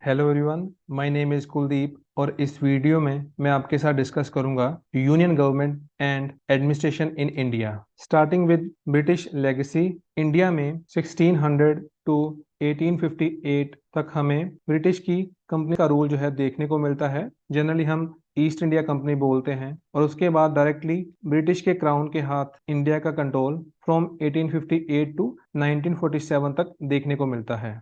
Hello everyone, my name is Kuldeep और इस video में मैं आपके साथ डिस्कस करूंगा union government and administration in India. Starting with British legacy. India में 1600 टू 1858 तक हमें ब्रिटिश की कंपनी का रूल जो है देखने को मिलता है। जनरली हम ईस्ट इंडिया कंपनी बोलते हैं और उसके बाद डायरेक्टली ब्रिटिश के क्राउन के हाथ इंडिया का कंट्रोल फ्रॉम 1858 टू 1947 तक देखने को मिलता है।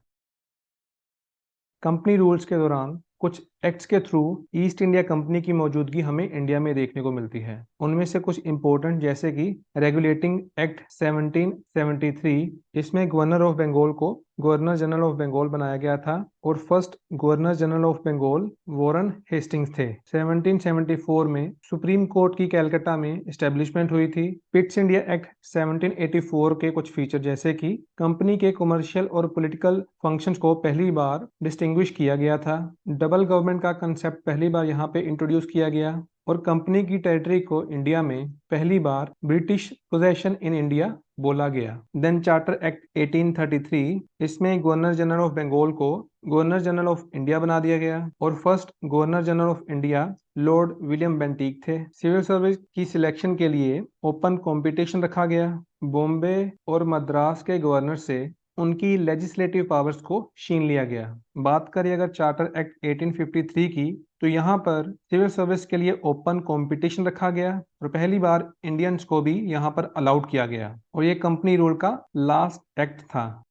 कंपनी रूल्स के दौरान कुछ एक्ट्स के थ्रू ईस्ट इंडिया कंपनी की मौजूदगी हमें इंडिया में देखने को मिलती है। उनमें से कुछ इंपॉर्टेंट जैसे कि रेगुलेटिंग एक्ट 1773, इसमें गवर्नर ऑफ बंगाल को गवर्नर जनरल ऑफ बंगाल बनाया गया था और first governor general of Bengal Warren Hastings थे। 1774 में सुप्रीम कोर्ट की कैलकाटा में एस्टेब्लिशमेंट हुई थी। पिट्स इंडिया एक्ट 1784 के कुछ फीचर जैसे कि कंपनी के कमर्शियल और पॉलिटिकल फंक्शंस को पहली बार डिस्टिंग्विश किया गया था। डबल गवर्नमेंट का कंसेप्ट पहली बार यहाँ पे इंट्रोड्यूस किया गया और कंपनी की टेरिटरी को इंडिया में पहली बार ब्रिटिश पोजेशन इन इंडिया बोला गया। देन चार्टर एक्ट 1833, इसमें गवर्नर जनरल ऑफ बंगाल को गवर्नर जनरल ऑफ इंडिया बना दिया गया और first governor general of India Lord William Bentinck थे। सिविल सर्विस की सिलेक्शन के लिए ओपन कंपटीशन रखा गया। बॉम्बे और मद्रास के गवर्नर से उनकी लेजिस्लेटिव पावर्स को छीन लिया गया। बात करें अगर चार्टर एक्ट 1853 की, तो यहाँ पर सिविल सर्विस के लिए ओपन कंपटीशन रखा गया और पहली बार इंडियंस को भी यहाँ पर अलाउड किया गया और ये कंपनी रूल का लास्ट एक्ट था।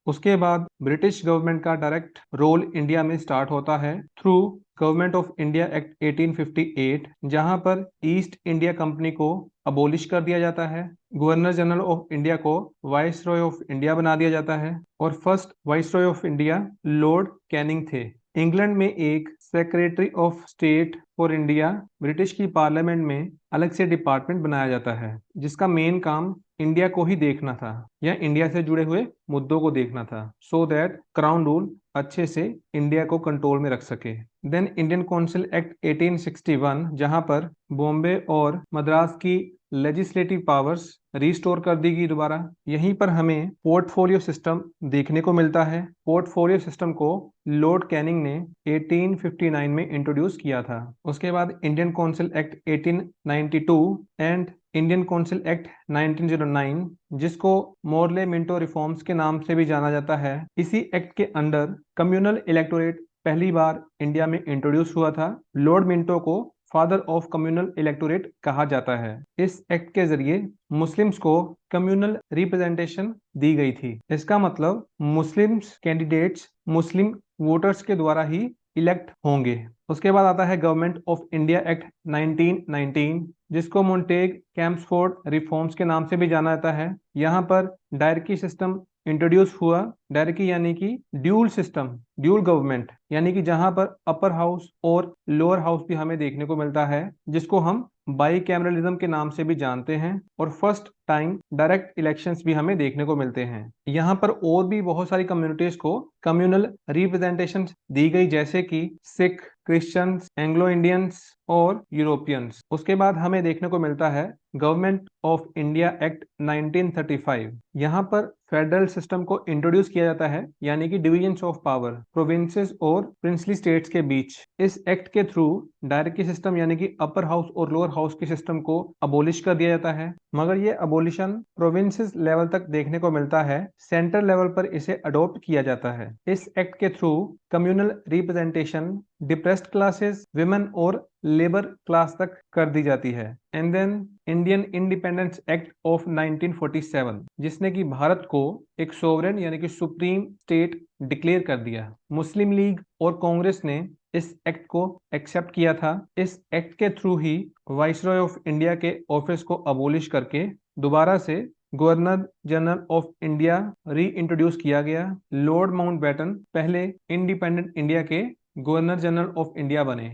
उसके बाद ब्रिटिश गवर्नमेंट का डायरेक्ट रोल इंडिया में स्टार्ट होता है through government of India act 1858, जहां पर ईस्ट इंडिया कंपनी को अबोलिश कर दिया जाता है। गवर्नर जनरल ऑफ इंडिया को वाइस रॉय ऑफ इंडिया बना दिया जाता है और first vice Roy of India Lord Canning थे। इंग्लैंड में एक secretary of state for India British की पार्लियामेंट में अलग से डिपार्टमेंट बनाया जाता है, जिसका मेन काम इंडिया को ही देखना था या इंडिया से जुड़े हुए मुद्दों को देखना था, सो दैट क्राउन रूल अच्छे से इंडिया को कंट्रोल में रख सके। देन इंडियन काउंसिल एक्ट 1861, जहां पर बॉम्बे और मद्रास की लेजिस्लेटिव पावर्स रिस्टोर कर दी गई दोबारा। यहीं पर हमें पोर्टफोलियो सिस्टम देखने को मिलता है। पोर्टफोलियो सिस्टम को लॉर्ड कैनिंग ने 1859 में इंट्रोड्यूस किया था। उसके बाद Indian council act 1892 and Indian council act 1909, जिसको मोरले मिंटो रिफॉर्म्स के नाम से भी जाना जाता है। इसी एक्ट के अंडर कम्युनल इलेक्टोरेट पहली बार इंडिया में इंट्रोड्यूस हुआ था। लॉर्ड मिंटो को फादर ऑफ कम्युनल इलेक्टोरेट कहा जाता है। इस एक्ट के जरिए मुस्लिम्स को कम्युनल रिप्रेजेंटेशन दी गई थी। इसका मतलब मुस्लिम्स कैंडिडेट्स मुस्लिम वोटर्स के द्वारा ही इलेक्ट होंगे। उसके बाद आता है गवर्नमेंट ऑफ इंडिया एक्ट 1919, जिसको मोन्टेग कैम्पफोर्ड रिफॉर्म्स के नाम से भी जाना जाता है। यहाँ पर डायरकी सिस्टम इंट्रोड्यूस हुआ। डायरकी यानी कि ड्यूल सिस्टम, ड्यूल गवर्नमेंट, यानी कि जहां पर अपर हाउस और लोअर हाउस भी हमें देखने को मिलता है, जिसको हम बाई कैमरलिज्म के नाम से भी जानते हैं। और फर्स्ट टाइम डायरेक्ट इलेक्शंस भी हमें देखने को मिलते हैं। यहाँ पर और भी बहुत सारी कम्युनिटीज को कम्युनल रिप्रेजेंटेशन दी गई, जैसे कि सिख, क्रिश्चियंस, एंग्लो इंडियंस और यूरोपियंस। उसके बाद हमें देखने को मिलता है गवर्नमेंट ऑफ इंडिया एक्ट 1935। यहाँ पर फेडरल सिस्टम को इंट्रोड्यूस किया जाता है, यानी कि डिविजन्स ऑफ पावर प्रोविंसेस और प्रिंसली स्टेट्स के बीच। इस एक्ट के थ्रू डायरेक्टी सिस्टम यानी कि अपर हाउस और लोअर हाउस के सिस्टम को अबोलिश कर दिया जाता है, मगर ये अबोलिशन प्रोविंसेस लेवल तक देखने को मिलता है। सेंट्रल लेवल पर इसे अडॉप्ट किया जाता है। इस एक्ट के through communal representation depressed classes, women और लेबर क्लास तक कर दी जाती है। And then Indian independence act of 1947, जिसने कि भारत को एक सोवरेन यानी कि सुप्रीम स्टेट डिक्लेयर कर दिया। मुस्लिम लीग और कांग्रेस ने इस एक्ट को एक्सेप्ट किया था। इस एक्ट के through he viceroy of India के ऑफिस को अबोलिश करके दोबारा से गवर्नर जनरल ऑफ इंडिया री इंट्रोड्यूस किया गया। लॉर्ड माउंटबेटन पहले इंडिपेंडेंट इंडिया के गवर्नर जनरल ऑफ इंडिया बने।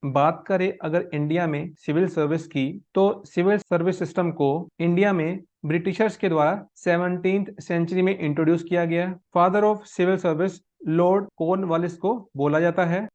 बात करें अगर इंडिया में सिविल सर्विस की, तो सिविल सर्विस सिस्टम को इंडिया में ब्रिटिशर्स के द्वारा 17th सेंचुरी में इंट्रोड्यूस किया गया। Father of civil service lord Cornwallis को बोला जाता है।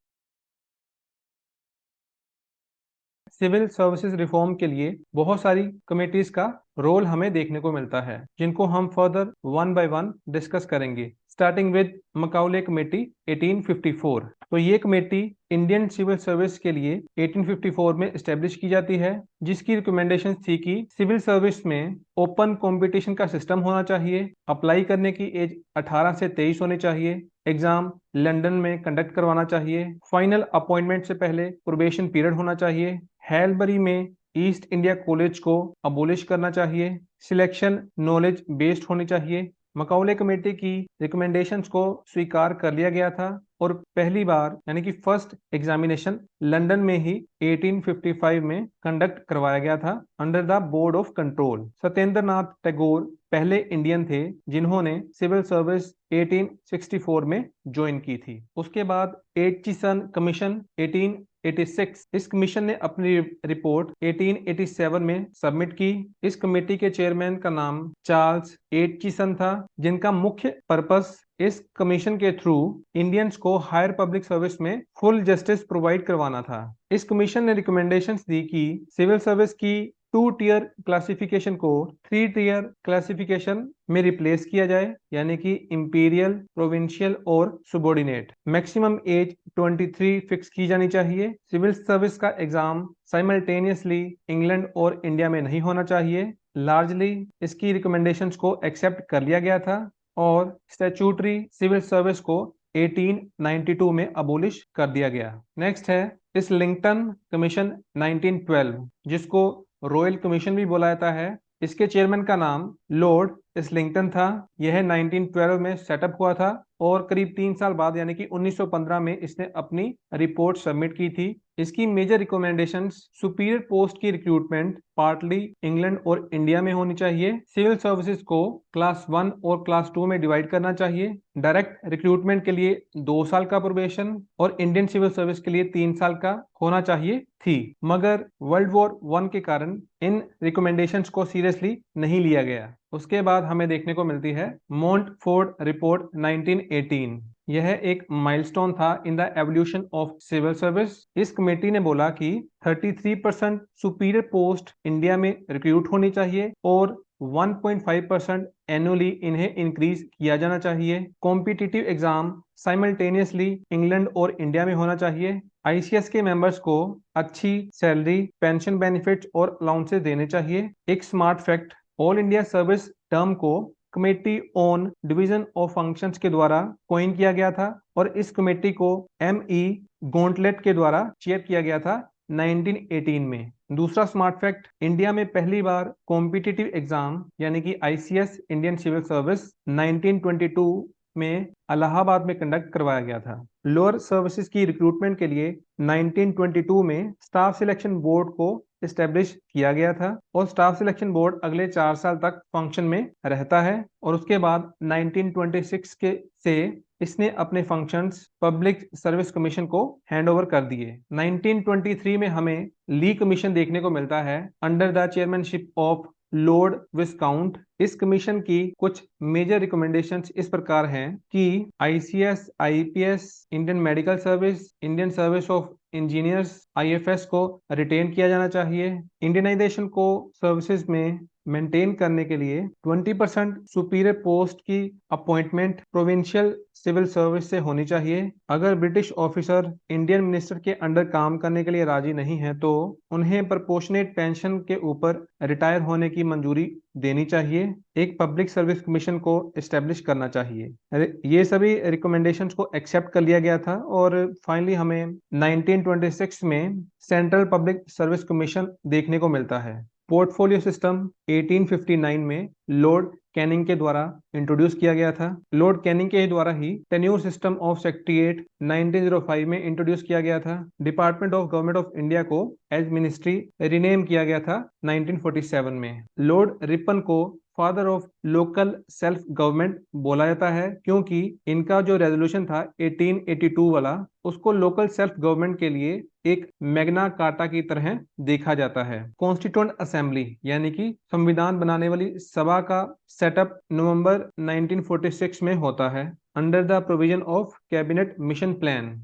सिविल सर्विसेज रिफॉर्म के लिए बहुत सारी कमेटीज का रोल हमें देखने को मिलता है, जिनको हम further one by one discuss करेंगे, स्टार्टिंग विद मकाउले कमेटी 1854। तो ये कमेटी इंडियन सिविल सर्विस के लिए 1854 में एस्टेब्लिश की जाती है, जिसकी रिकमेंडेशन थी कि सिविल सर्विस में ओपन कंपटीशन का सिस्टम होना चाहिए, अप्लाई करने की एज 18 से 23 होनी चाहिए, एग्जाम लंदन में कंडक्ट करवाना चाहिए, फाइनल अपॉइंटमेंट से पहले प्रोबेशन पीरियड होना चाहिए, हेल्बरी में ईस्ट इंडिया कॉलेज को अबोलिश करना चाहिए, सिलेक्शन नॉलेज बेस्ड होनी चाहिए। मकाउले कमेटी की रिकमेंडेशंस को स्वीकार कर लिया गया था और पहली बार यानी कि फर्स्ट एग्जामिनेशन लंदन में ही 1855 में कंडक्ट करवाया गया था under the board of control. Satyendra Nath Tagore पहले इंडियन थे जिन्होंने सिविल सर्विस 1864 में ज्वाइन की थी। उसके बाद एटचिसन कमीशन 1886, इस कमीशन ने अपनी रिपोर्ट 1887 में सबमिट की। इस कमेटी के चेयरमैन का नाम चार्ल्स एटचिसन था, जिनका मुख्य पर्पस इस कमीशन के थ्रू इंडियंस को हायर पब्लिक सर्विस में फुल जस्टिस प्रोवाइड करवाना था। इस कमीशन ने रिकमेंडेशंस दी कि सिविल सर्विस की 2 टियर क्लासिफिकेशन को 3 टियर क्लासिफिकेशन में रिप्लेस किया जाए, यानी कि इंपीरियल, प्रोविंशियल और सुबॉर्डिनेट। मैक्सिमम एज 23 फिक्स की जानी चाहिए। सिविल सर्विस का एग्जाम साइमल्टेनियसली इंग्लैंड और इंडिया में नहीं होना चाहिए। लार्जली इसकी रिकमेंडेशंस को एक्सेप्ट कर लिया गया था और स्टैट्यूटरी सिविल सर्विस को 1892 में अबोलिश कर दिया गया। नेक्स्ट है इस्लिंगटन कमीशन 1912, जिसको रॉयल कमीशन भी बोला जाता है। इसके चेयरमैन का नाम लॉर्ड इस्लिंगटन था। यह 1912 में सेटअप हुआ था और करीब 3 साल बाद यानी कि 1915 में इसने अपनी रिपोर्ट सबमिट की थी। इसकी मेजर रिकमेंडेशंस सुपीरियर पोस्ट की रिक्रूटमेंट पार्टली इंग्लैंड और इंडिया में होनी चाहिए। सिविल सर्विसेज को क्लास 1 और क्लास 2 में डिवाइड करना चाहिए। डायरेक्ट रिक्रूटमेंट के लिए 2 साल का प्रोबेशन और इंडियन सिविल सर्विस के लिए 3 साल का होना चाहिए थी, मगर वर्ल्ड वॉर 1 के कारण इन रिकमेंडेशंस को सीरियसली नहीं लिया गया। उसके बाद हमें देखने को मिलती है मोंटफोर्ड रिपोर्ट 1918। यह एक माइलस्टोन था in the evolution of civil service. इस कमेटी ने बोला कि 33% सुपीरियर पोस्ट इंडिया में रिक्रूट होनी चाहिए और 1.5% एनुअली इन्हें इंक्रीज किया जाना चाहिए। कॉम्पिटिटिव एग्जाम साइमल्टेनियसली इंग्लैंड और इंडिया में होना चाहिए। आईसीएस के मेंबर्स को अच्छी सैलरी, पेंशन बेनिफिट्स और अलाउंसेस देने चाहिए। एक smart fact, all India service term को committee on division of functions के द्वारा कॉइन किया गया था और इस कमेटी को एमई गॉन्टलेट के द्वारा चेयर किया गया था 1918 में। दूसरा स्मार्ट फैक्ट, इंडिया में पहली बार कॉम्पिटिटिव एग्जाम यानी कि आईसीएस इंडियन सिविल सर्विस 1922 में इलाहाबाद में कंडक्ट करवाया गया था। लोअर सर्विसेज की रिक्रूटमेंट के लिए 1922 में स्टाफ सिलेक्शन बोर्ड को इस्टेब्लिश किया गया था और स्टाफ सिलेक्शन बोर्ड अगले 4 साल तक फंक्शन में रहता है और उसके बाद 1926 से इसने अपने फंक्शंस पब्लिक सर्विस कमीशन को हैंड ओवर कर दिए। 1923 में हमें ली कमीशन देखने को मिलता है under the chairmanship of lord viscount. इस कमीशन की कुछ मेजर रिकमेंडेशंस इस प्रकार हैं कि ICS, IPS, Indian medical service, Indian service of engineers, IFS को रिटेन किया जाना चाहिए। इंडियनाइजेशन को सर्विसेज में मेंटेन करने के लिए 20% सुपीरियर पोस्ट की अपॉइंटमेंट प्रोविंशियल सिविल सर्विस से होनी चाहिए। अगर ब्रिटिश ऑफिसर इंडियन मिनिस्टर के अंडर काम करने के लिए राजी नहीं है तो उन्हें प्रपोर्शनेट पेंशन के ऊपर रिटायर होने की मंजूरी देनी चाहिए। एक पब्लिक सर्विस कमीशन को एस्टेब्लिश करना चाहिए। ये सभी रिकमेंडेशंस को एक्सेप्ट कर लिया गया था और फाइनली हमें 1926 में सेंट्रल पब्लिक सर्विस कमीशन देखने को मिलता है। पोर्टफोलियो सिस्टम 1859 में लॉर्ड कैनिंग के द्वारा इंट्रोड्यूस किया गया था। लॉर्ड कैनिंग के द्वारा ही टेन्योर सिस्टम ऑफ सेक्रेटेरिएट 1905 में इंट्रोड्यूस किया गया था। Department of government of India को एज मिनिस्ट्री रिनेम किया गया था 1947 में। लॉर्ड रिपन को father of local self government बोला जाता है क्योंकि इनका जो रेजोल्यूशन था 1882 वाला, उसको लोकल सेल्फ गवर्नमेंट के लिए एक मैग्ना कार्टा की तरह देखा जाता है। कॉन्स्टिट्यूएंट असेंबली यानी कि संविधान बनाने वाली सभा का सेटअप नवंबर 1946 में होता है under the provision of cabinet mission plan.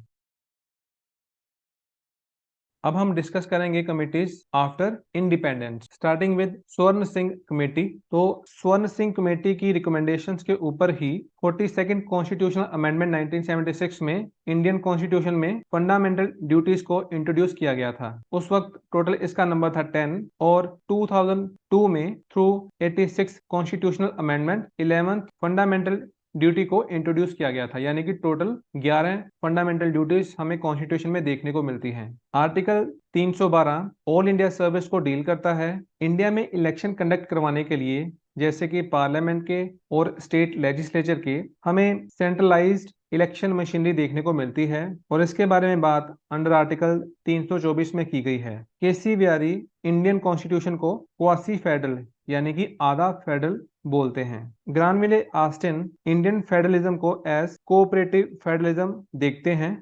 अब हम डिस्कस करेंगे committees after independence, starting with स्वर्ण सिंह कमेटी। तो स्वर्ण सिंह कमेटी की रिकमेंडेशंस के ऊपर ही 42nd कॉन्स्टिट्यूशनल अमेंडमेंट 1976 में इंडियन कॉन्स्टिट्यूशन में फंडामेंटल ड्यूटीज को इंट्रोड्यूस किया गया था। उस वक्त टोटल इसका नंबर था 10 और 2002 में through 86 constitutional amendment 11th fundamental duty को इंट्रोड्यूस किया गया था, यानी कि टोटल 11 फंडामेंटल ड्यूटीज हमें कॉन्स्टिट्यूशन में देखने को मिलती हैं। आर्टिकल 312 ऑल इंडिया सर्विस को डील करता है। इंडिया में इलेक्शन कंडक्ट करवाने के लिए जैसे कि पार्लियामेंट के और स्टेट लेजिस्लेचर के हमें सेंट्रलाइज्ड इलेक्शन मशीनरी देखने को मिलती है और इसके बारे में बात अंडर आर्टिकल 324 में की गई है। केसी व्यारी इंडियन कॉन्स्टिट्यूशन को क्वासी फेडरल यानी कि आधा फेडरल बोलते हैं। ग्रानविले ऑस्टिन इंडियन फेडरलिज्म को एज कोऑपरेटिव फेडरलिज्म देखते हैं।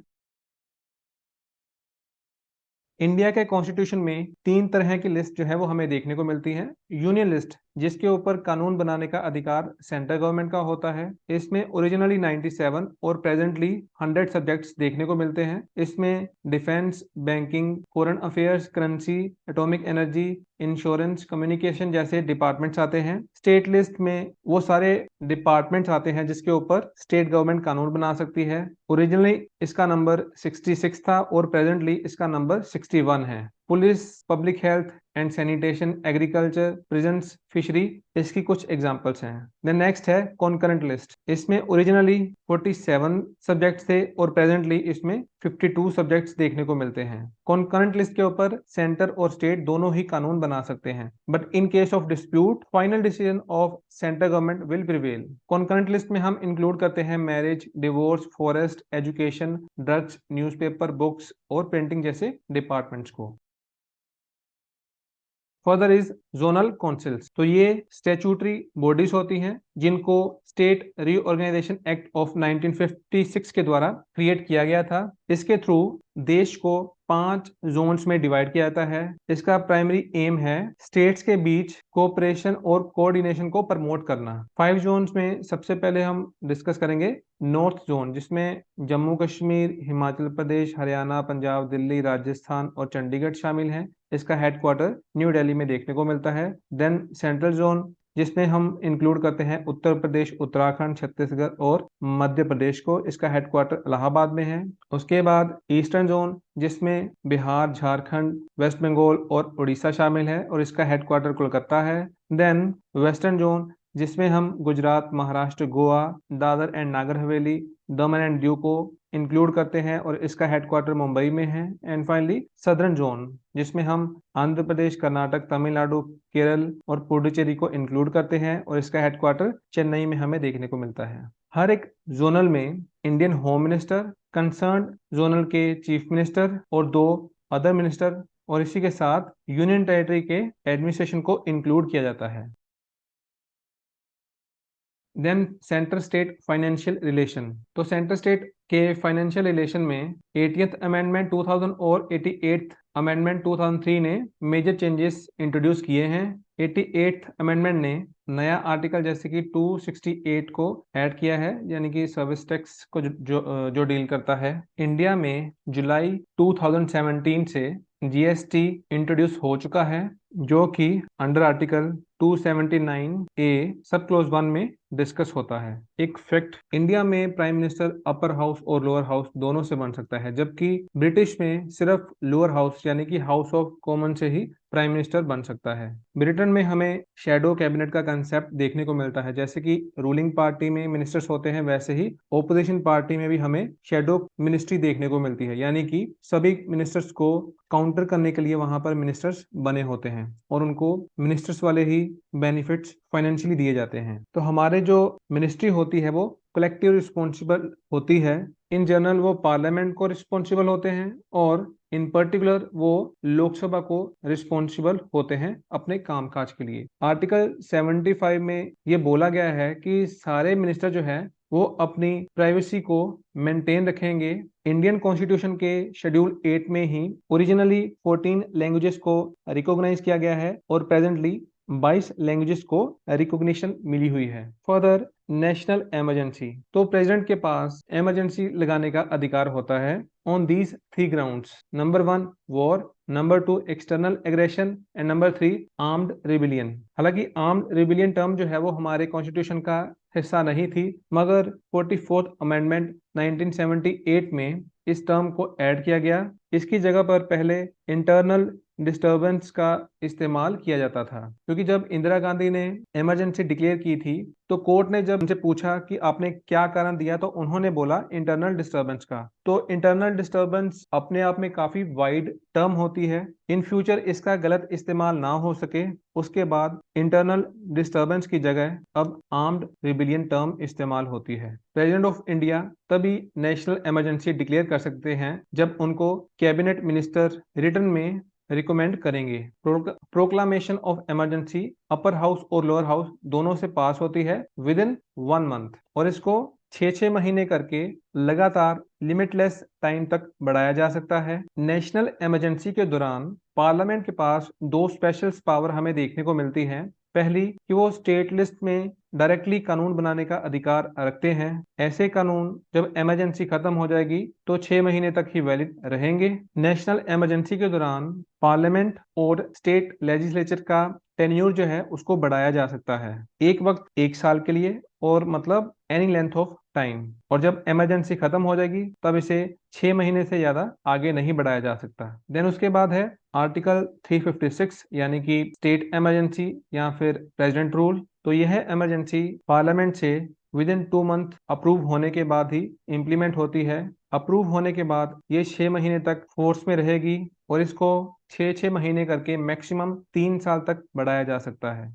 इंडिया के कॉन्स्टिट्यूशन में 3 तरह की लिस्ट जो है वो हमें देखने को मिलती है। यूनियन लिस्ट जिसके ऊपर कानून बनाने का अधिकार सेंट्रल गवर्नमेंट का होता है। इसमें ओरिजिनली 97 और प्रेजेंटली 100 सब्जेक्ट्स देखने को मिलते हैं। इसमें defence, banking, foreign affairs, currency, atomic energy, insurance, communication जैसे डिपार्टमेंट्स आते हैं। स्टेट लिस्ट में वो सारे डिपार्टमेंट्स आते हैं जिसके ऊपर स्टेट गवर्नमेंट कानून बना सकती है। ओरिजिनली इसका नंबर 66 था और प्रेजेंटली इसका नंबर 61 है। Police, public health and sanitation, agriculture, prisons, fishery इसकी कुछ एग्जांपल्स हैं। देन नेक्स्ट है कॉन्करेंट लिस्ट। इसमें ओरिजिनली 47 सब्जेक्ट्स थे और प्रेजेंटली इसमें 52 सब्जेक्ट्स देखने को मिलते हैं। कॉन्करेंट लिस्ट के ऊपर सेंटर और स्टेट दोनों ही कानून बना सकते हैं, but in case of dispute final decision of central government will prevail. Concurrent list में हम इंक्लूड करते हैं marriage, divorce, forest, education, drugs, newspaper, books और प्रिंटिंग जैसे डिपार्टमेंट्स को। Further is zonal councils. तो ये स्टेचूटरी बॉडीज होती हैं जिनको स्टेट रीऑर्गेनाइजेशन एक्ट ऑफ 1956 के द्वारा क्रिएट किया गया था। इसके थ्रू देश को 5 जोन्स में डिवाइड किया जाता है। इसका प्राइमरी एम है स्टेट्स के बीच कोऑपरेशन और कोऑर्डिनेशन को प्रमोट करना। 5 जोन्स में सबसे पहले हम डिस्कस करेंगे नॉर्थ जोन, जिसमें जम्मू कश्मीर, हिमाचल प्रदेश, हरियाणा, पंजाब, दिल्ली, राजस्थान और चंडीगढ़ शामिल हैं। इसका हेडक्वार्टर न्यू दिल्ली में देखने को मिलता है। देन सेंट्रल जोन जिसमें हम इंक्लूड करते हैं उत्तर प्रदेश, उत्तराखंड, छत्तीसगढ़ और मध्य प्रदेश को। इसका हेडक्वार्टर इलाहाबाद में है। उसके बाद ईस्टर्न जोन जिसमें बिहार, झारखंड, वेस्ट बंगाल और उड़ीसा शामिल है और इसका हेडक्वार्टर कोलकाता है। देन वेस्टर्न जोन जिसमें हम Gujarat, Maharashtra, Goa, Dadar and Nagar Haveli, Daman and Diu को इंक्लूड करते हैं और इसका हेडक्वार्टर मुंबई में है। एंड फाइनली सदर्न जोन जिसमें हम आंध्र प्रदेश, कर्नाटक, तमिलनाडु, केरल और पुडुचेरी को इंक्लूड करते हैं और इसका हेडक्वार्टर चेन्नई में हमें देखने को मिलता है। हर एक जोनल में Indian home minister, concern zonal के चीफ मिनिस्टर और 2 अदर मिनिस्टर और इसी के साथ यूनियन टेरिटरी के एडमिनिस्ट्रेशन को इंक्लूड किया जाता है। Then centre state financial relation. तो सेंटर स्टेट के फाइनेंशियल रिलेशन में 80th अमेंडमेंट 2000 और 88th अमेंडमेंट 2003 ने मेजर चेंजेस इंट्रोड्यूस किए हैं। 88th अमेंडमेंट ने नया आर्टिकल जैसे कि 268 को ऐड किया है, यानी कि सर्विस टैक्स को जो डील करता है। इंडिया में जुलाई 2017 से जीएसटी इंट्रोड्यूस हो चुका है जो कि अंडर आर्टिकल 279 ए सब क्लोज 1 में डिस्कस होता है। एक फैक्ट, इंडिया में प्राइम मिनिस्टर अपर हाउस और लोअर हाउस दोनों से बन सकता है, जबकि ब्रिटिश में सिर्फ लोअर हाउस यानी कि हाउस ऑफ कॉमन से ही प्राइम मिनिस्टर बन सकता है। ब्रिटेन में हमें शैडो कैबिनेट का कंसेप्ट देखने को मिलता है। जैसे कि रूलिंग पार्टी में मिनिस्टर्स होते हैं वैसे ही ओपोजिशन पार्टी में भी हमें शैडो मिनिस्ट्री देखने को मिलती है, यानी कि सभी मिनिस्टर्स को काउंटर करने के लिए वहां पर मिनिस्टर्स बने होते हैं और उनको मिनिस्टर्स वाले ही बेनिफिट्स फाइनेंशियली दिए जाते हैं। तो हमारे जो मिनिस्ट्री होती है वो कलेक्टिव रिस्पॉन्सिबल होती है। इन जनरल वो पार्लियामेंट को रिस्पॉन्सिबल होते हैं और इन पर्टिकुलर वो लोकसभा को रिस्पॉन्सिबल होते हैं अपने कामकाज के लिए। आर्टिकल 75 में ये बोला गया है कि सारे मिनिस्टर जो है वो अपनी प्राइवेसी को मेंटेन रखेंगे। इंडियन कॉन्स्टिट्यूशन के शेड्यूल 8 में ही ओरिजिनली 14 लैंग्वेजेस को रिकॉग्नाइज किया गया है और प्रेजेंटली 22 लैंग्वेजेस को रिकॉग्निशन मिली हुई है। Further national emergency. तो प्रेसिडेंट के पास इमरजेंसी लगाने का अधिकार होता है on these 3 grounds. Number 1 war, number 2 external aggression and number 3 armed rebellion. हालांकि आर्म्ड रिबिलियन टर्म जो है वो हमारे कॉन्स्टिट्यूशन का हिस्सा नहीं थी, मगर 44th अमेंडमेंट 1978 में इस टर्म को ऐड किया गया। इसकी जगह पर पहले इंटरनल डिस्टरबेंस का इस्तेमाल किया जाता था, क्योंकि जब इंदिरा गांधी ने इमरजेंसी डिक्लेयर की थी तो कोर्ट ने जब उनसे पूछा कि आपने क्या कारण दिया, तो उन्होंने बोला इंटरनल डिस्टरबेंस का। तो इंटरनल डिस्टरबेंस अपने आप में काफी वाइड टर्म होती है, इन फ्यूचर इसका गलत इस्तेमाल ना हो सके उसके बाद इंटरनल डिस्टरबेंस की जगह अब आर्म्ड रिबिलियन टर्म इस्तेमाल होती है। प्रेसिडेंट ऑफ इंडिया तभी नेशनल इमरजेंसी डिक्लेयर कर सकते हैं जब उनको कैबिनेट मिनिस्टर रिटर्न में रिकमेंड करेंगे। Proclamation of emergency upper house और लोअर हाउस दोनों से पास होती है विद इन 1 मंथ, और इसको 6 महीने करके लगातार लिमिटलेस टाइम तक बढ़ाया जा सकता है। नेशनल इमरजेंसी के दौरान पार्लियामेंट के पास 2 स्पेशल पावर हमें देखने को मिलती हैं। पहली कि वो स्टेट लिस्ट में डायरेक्टली कानून बनाने का अधिकार रखते हैं। ऐसे कानून जब इमरजेंसी खत्म हो जाएगी तो 6 महीने तक ही वैलिड रहेंगे। नेशनल इमरजेंसी के दौरान पार्लियामेंट और स्टेट लेजिस्लेचर का टेन्यूर जो है उसको बढ़ाया जा सकता है, एक वक्त 1 साल के लिए, और मतलब एनी लेंथ ऑफ टाइम। और जब इमरजेंसी खत्म हो जाएगी तब इसे 6 महीने से ज्यादा आगे नहीं बढ़ाया जा सकता। देन उसके बाद है आर्टिकल 356 यानी कि स्टेट इमरजेंसी या फिर प्रेसिडेंट रूल। तो यह इमरजेंसी पार्लियामेंट से विद इन 2 मंथ अप्रूव होने के बाद ही इम्प्लीमेंट होती है। अप्रूव होने के बाद ये 6 महीने तक फोर्स में रहेगी, और इसको 6 महीने करके मैक्सिमम 3 साल तक बढ़ाया जा सकता है।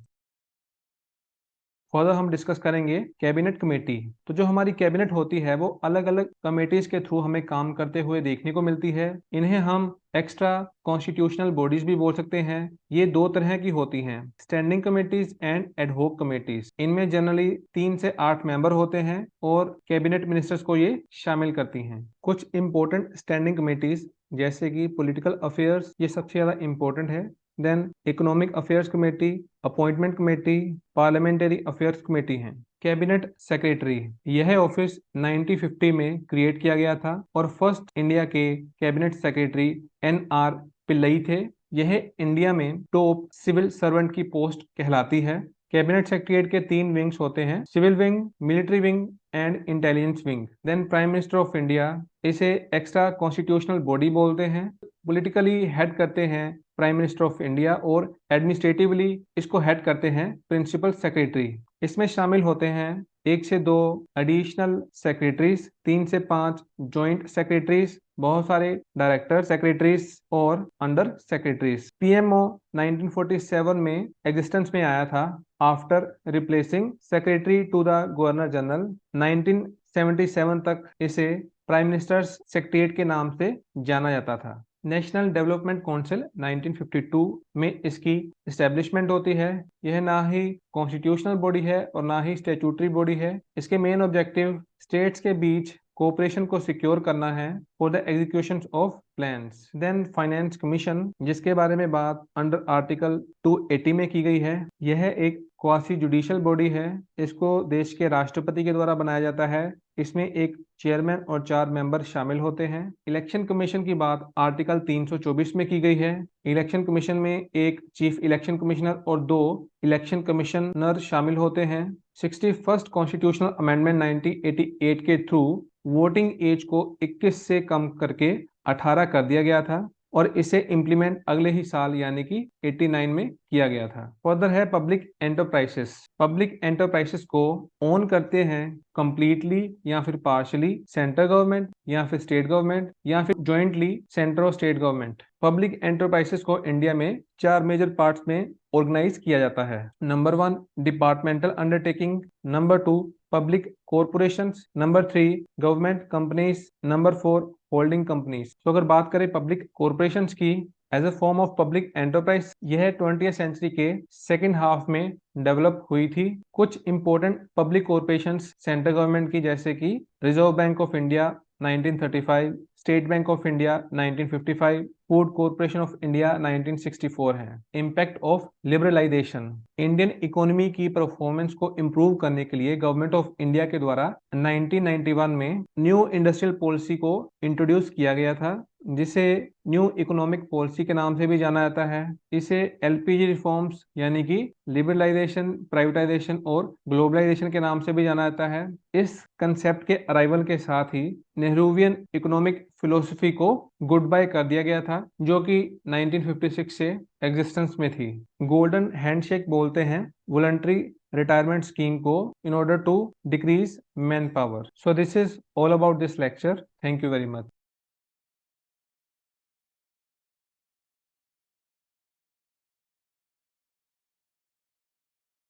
फर्दर हम डिस्कस करेंगे कैबिनेट कमेटी। तो जो हमारी कैबिनेट होती है वो अलग अलग कमेटीज के थ्रू हमें काम करते हुए देखने को मिलती है। इन्हें हम एक्स्ट्रा कॉन्स्टिट्यूशनल बॉडीज भी बोल सकते हैं। ये 2 तरह की होती हैं, स्टैंडिंग कमेटीज एंड एडहोक कमेटीज। इनमें जनरली 3 से 8 मेंबर होते हैं और कैबिनेट मिनिस्टर्स को ये शामिल करती हैं। कुछ इंपॉर्टेंट स्टैंडिंग कमेटीज जैसे कि पॉलिटिकल अफेयर्स, ये सबसे ज्यादा इंपॉर्टेंट है। Then economic affairs committee, appointment committee, parliamentary affairs committee हैं। कैबिनेट सेक्रेटरी, यह ऑफिस 1950 में क्रिएट किया गया था और फर्स्ट इंडिया के कैबिनेट सेक्रेटरी NR पिल्लई थे। यह इंडिया में टॉप सिविल सर्वेंट की पोस्ट कहलाती है। कैबिनेट सेक्रेटरीट के 3 विंग्स होते हैं, civil wing, military wing and intelligence wing. Then prime minister of India, इसे एक्स्ट्रा कॉन्स्टिट्यूशनल बॉडी बोलते हैं। पॉलिटिकली हेड करते हैं प्राइम मिनिस्टर ऑफ इंडिया और एडमिनिस्ट्रेटिवली इसको हेड करते हैं प्रिंसिपल सेक्रेटरी। इसमें शामिल होते हैं 1 से 2 एडिशनल सेक्रेटरीज, 3 से 5 जॉइंट सेक्रेटरीज, बहुत सारे डायरेक्टर सेक्रेटरीज और अंडर सेक्रेटरीज। PMO 1947 में एग्जिस्टेंस में आया था after replacing secretary to the governor general. 1977 तक इसे प्राइम मिनिस्टर्स सेक्रेटरीट के नाम से जाना जाता था। नेशनल डेवलपमेंट काउंसिल 1952 में इसकी इस्टेब्लिशमेंट होती है। यह ना ही कॉन्स्टिट्यूशनल बॉडी है और ना ही स्टेचुटरी बॉडी है। इसके मेन ऑब्जेक्टिव स्टेट्स के बीच कोऑपरेशन को सिक्योर करना है for the execution of plans. Then finance commission, जिसके बारे में बात अंडर आर्टिकल 280 में की गई है। यह एक क्वासी जुडिशियल बॉडी है। इसको देश के राष्ट्रपति के द्वारा बनाया जाता है। इसमें एक चेयरमैन और 4 मेंबर शामिल होते हैं। इलेक्शन कमीशन की बात आर्टिकल 324 में की गई है। इलेक्शन कमीशन में एक चीफ इलेक्शन कमिश्नर और 2 इलेक्शन कमिश्नर शामिल होते हैं। 61st कॉन्स्टिट्यूशनल अमेंडमेंट 1988 के थ्रू वोटिंग एज को 21 से कम करके 18 कर दिया गया था और इसे इम्प्लीमेंट अगले ही साल यानी कि 89 में किया गया था। फर्दर है पब्लिक एंटरप्राइजेस। पब्लिक एंटरप्राइजेस को ओन करते हैं कंप्लीटली या फिर पार्शली सेंट्रल गवर्नमेंट या फिर स्टेट गवर्नमेंट या फिर ज्वाइंटली सेंट्रल और स्टेट गवर्नमेंट। पब्लिक एंटरप्राइजेस को इंडिया में 4 मेजर पार्ट्स में ऑर्गेनाइज किया जाता है। Number 1 departmental undertaking, number 2 public corporations, number 3 government companies, number 4 holding companies. तो अगर बात करें पब्लिक कॉरपोरेशंस की as a form of public enterprise, यह 20th सेंचुरी के सेकेंड हाफ में डेवलप हुई थी। कुछ important public corporations central government की जैसे कि reserve bank of India 1935, state bank of India 1955, food corporation of India 1964 है। Impact of liberalisation, Indian economy की परफॉर्मेंस को इम्प्रूव करने के लिए गवर्नमेंट ऑफ इंडिया के द्वारा 1991 में न्यू इंडस्ट्रियल पॉलिसी को इंट्रोड्यूस किया गया था, जिसे न्यू इकोनॉमिक पॉलिसी के नाम से भी जाना जाता है। इसे एलपीजी रिफॉर्म्स यानी कि लिबरलाइजेशन, प्राइवेटाइजेशन और ग्लोबलाइजेशन के नाम से भी जाना जाता है। इस कंसेप्ट के अराइवल के साथ ही नेहरूवियन इकोनॉमिक फिलोसफी को गुड बाय कर दिया गया था, जो कि 1956 से एग्जिस्टेंस में थी। गोल्डन हैंडशेक बोलते हैं वॉलंटरी रिटायरमेंट स्कीम को in order to decrease manpower. So this is all about this lecture. Thank you very much.